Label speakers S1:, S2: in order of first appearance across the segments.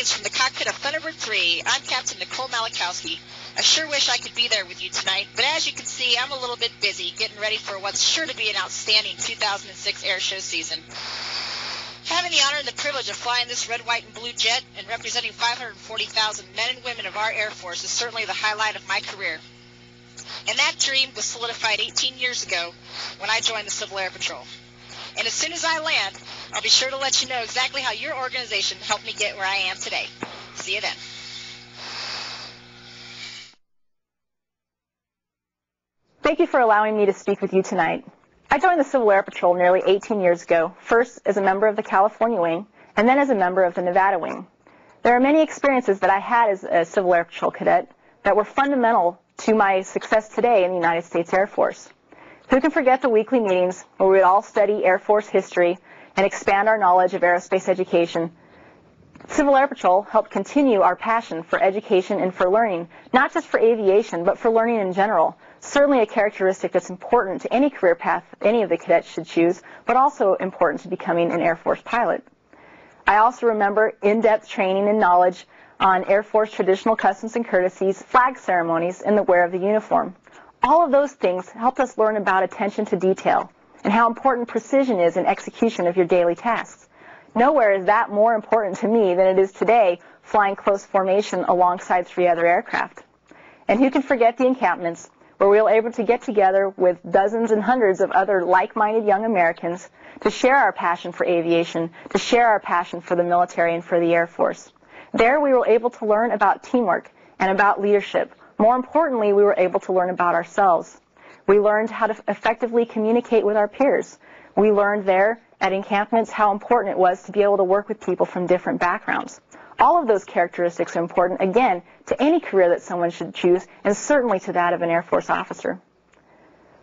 S1: Greetings from the cockpit of Thunderbird 3. I'm Captain Malachowski. I sure wish I could be there with you tonight, but as you can see, I'm a little bit busy getting ready for what's sure to be an outstanding 2006 air show season. Having the honor and the privilege of flying this red, white, and blue jet and representing 540,000 men and women of our Air Force is certainly the highlight of my career. And that dream was solidified 18 years ago when I joined the Civil Air Patrol. And as soon as I land, I'll be sure to let you know exactly how your organization helped me get where I am today. See you then.
S2: Thank you for allowing me to speak with you tonight. I joined the Civil Air Patrol nearly 18 years ago, first as a member of the California Wing, and then as a member of the Nevada Wing. There are many experiences that I had as a Civil Air Patrol cadet that were fundamental to my success today in the United States Air Force. Who can forget the weekly meetings where we would all study Air Force history and expand our knowledge of aerospace education? Civil Air Patrol helped continue our passion for education and for learning, not just for aviation, but for learning in general. Certainly a characteristic that's important to any career path any of the cadets should choose, but also important to becoming an Air Force pilot. I also remember in-depth training and knowledge on Air Force traditional customs and courtesies, flag ceremonies, and the wear of the uniform. All of those things helped us learn about attention to detail and how important precision is in execution of your daily tasks. Nowhere is that more important to me than it is today flying close formation alongside 3 other aircraft. And who can forget the encampments where we were able to get together with dozens and hundreds of other like-minded young Americans to share our passion for aviation, to share our passion for the military and for the Air Force. There we were able to learn about teamwork and about leadership. More importantly, we were able to learn about ourselves. We learned how to effectively communicate with our peers. We learned there at encampments how important it was to be able to work with people from different backgrounds. All of those characteristics are important, again, to any career that someone should choose, and certainly to that of an Air Force officer.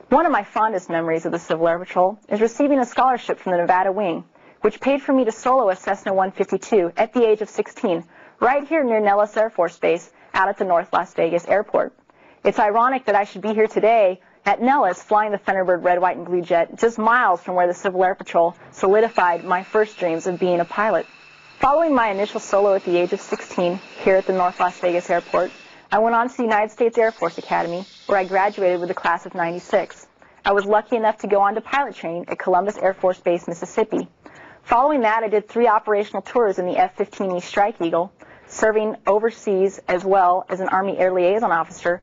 S2: One of my fondest memories of the Civil Air Patrol is receiving a scholarship from the Nevada Wing, which paid for me to solo a Cessna 152 at the age of 16, right here near Nellis Air Force Base, out at the North Las Vegas Airport. It's ironic that I should be here today at Nellis flying the Thunderbird red, white, and blue jet just miles from where the Civil Air Patrol solidified my first dreams of being a pilot. Following my initial solo at the age of 16 here at the North Las Vegas Airport, I went on to the United States Air Force Academy, where I graduated with the class of '96. I was lucky enough to go on to pilot training at Columbus Air Force Base, Mississippi. Following that, I did 3 operational tours in the F-15E Strike Eagle, serving overseas as well as an Army Air Liaison Officer.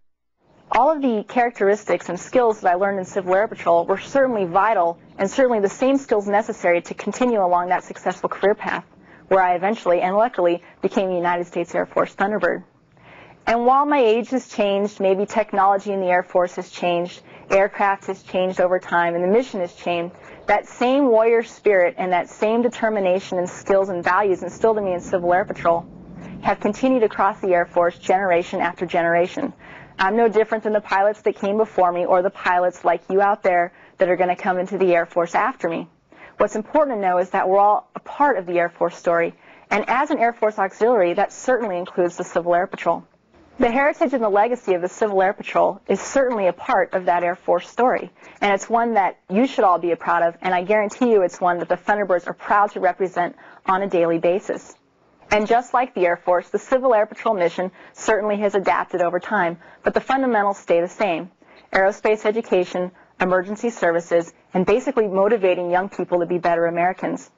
S2: All of the characteristics and skills that I learned in Civil Air Patrol were certainly vital and certainly the same skills necessary to continue along that successful career path, where I eventually and luckily became a United States Air Force Thunderbird. And while my age has changed, maybe technology in the Air Force has changed, aircraft has changed over time, and the mission has changed, that same warrior spirit and that same determination and skills and values instilled in me in Civil Air Patrol have continued across the Air Force generation after generation. I'm no different than the pilots that came before me or the pilots like you out there that are going to come into the Air Force after me. What's important to know is that we're all a part of the Air Force story, and as an Air Force auxiliary, that certainly includes the Civil Air Patrol. The heritage and the legacy of the Civil Air Patrol is certainly a part of that Air Force story, and it's one that you should all be proud of, and I guarantee you it's one that the Thunderbirds are proud to represent on a daily basis. And just like the Air Force, the Civil Air Patrol mission certainly has adapted over time, but the fundamentals stay the same: aerospace education, emergency services, and basically motivating young people to be better Americans.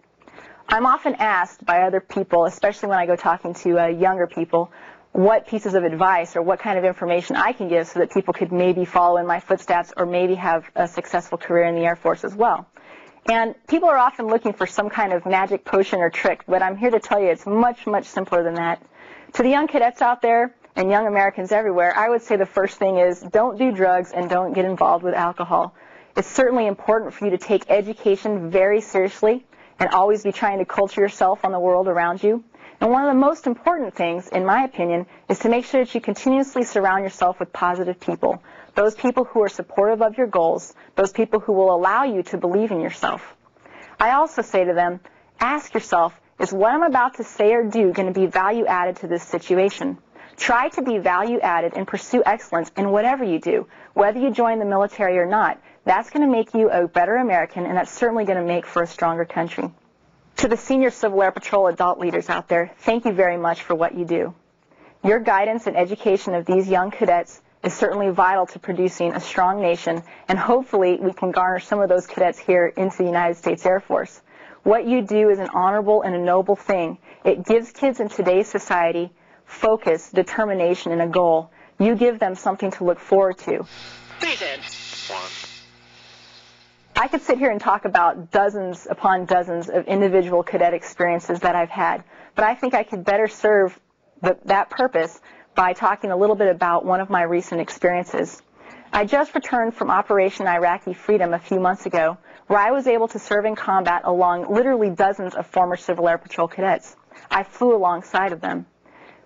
S2: I'm often asked by other people, especially when I go talking to younger people, what pieces of advice or what kind of information I can give so that people could maybe follow in my footsteps or maybe have a successful career in the Air Force as well. And people are often looking for some kind of magic potion or trick, but I'm here to tell you it's much, much simpler than that. To the young cadets out there and young Americans everywhere, I would say the first thing is don't do drugs and don't get involved with alcohol. It's certainly important for you to take education very seriously and always be trying to culture yourself on the world around you. And one of the most important things, in my opinion, is to make sure that you continuously surround yourself with positive people. Those people who are supportive of your goals, those people who will allow you to believe in yourself. I also say to them, ask yourself, is what I'm about to say or do going to be value added to this situation? Try to be value added and pursue excellence in whatever you do, whether you join the military or not. That's going to make you a better American, and that's certainly going to make for a stronger country. To the senior Civil Air Patrol adult leaders out there, thank you very much for what you do. Your guidance and education of these young cadets is certainly vital to producing a strong nation, and hopefully we can garner some of those cadets here into the United States Air Force. What you do is an honorable and a noble thing. It gives kids in today's society focus, determination, and a goal. You give them something to look forward to.
S1: Breathe in.
S2: I could sit here and talk about dozens upon dozens of individual cadet experiences that I've had, but I think I could better serve that purpose by talking a little bit about one of my recent experiences. I just returned from Operation Iraqi Freedom a few months ago, where I was able to serve in combat along literally dozens of former Civil Air Patrol cadets. I flew alongside of them.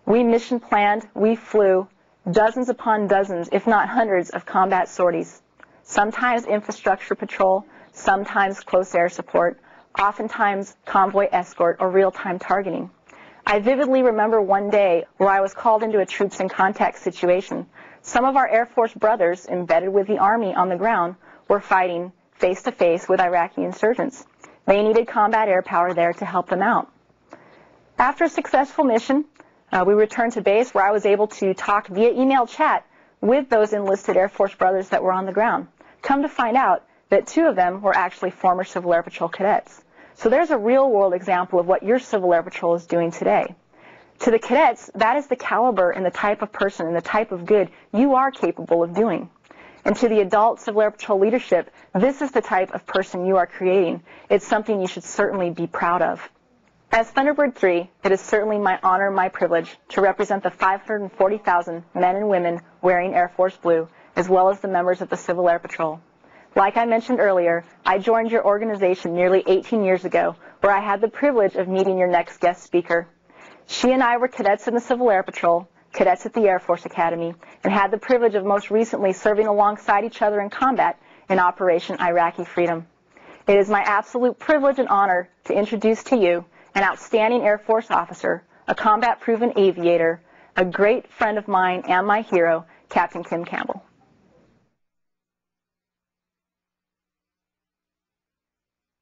S2: We mission planned, we flew dozens upon dozens, if not hundreds, of combat sorties. Sometimes infrastructure patrol, sometimes close air support, oftentimes convoy escort or real-time targeting. I vividly remember one day where I was called into a troops in contact situation. Some of our Air Force brothers embedded with the Army on the ground were fighting face-to-face with Iraqi insurgents. They needed combat air power there to help them out. After a successful mission, we returned to base where I was able to talk via email chat with those enlisted Air Force brothers that were on the ground. Come to find out that 2 of them were actually former Civil Air Patrol cadets. So there's a real-world example of what your Civil Air Patrol is doing today. To the cadets, that is the caliber and the type of person and the type of good you are capable of doing. And to the adult Civil Air Patrol leadership, this is the type of person you are creating. It's something you should certainly be proud of. As Thunderbird 3, it is certainly my honor and my privilege to represent the 540,000 men and women wearing Air Force Blue, as well as the members of the Civil Air Patrol. Like I mentioned earlier, I joined your organization nearly 18 years ago, where I had the privilege of meeting your next guest speaker. She and I were cadets in the Civil Air Patrol, cadets at the Air Force Academy, and had the privilege of most recently serving alongside each other in combat in Operation Iraqi Freedom. It is my absolute privilege and honor to introduce to you an outstanding Air Force officer, a combat-proven aviator, a great friend of mine and my hero, Captain Kim Campbell.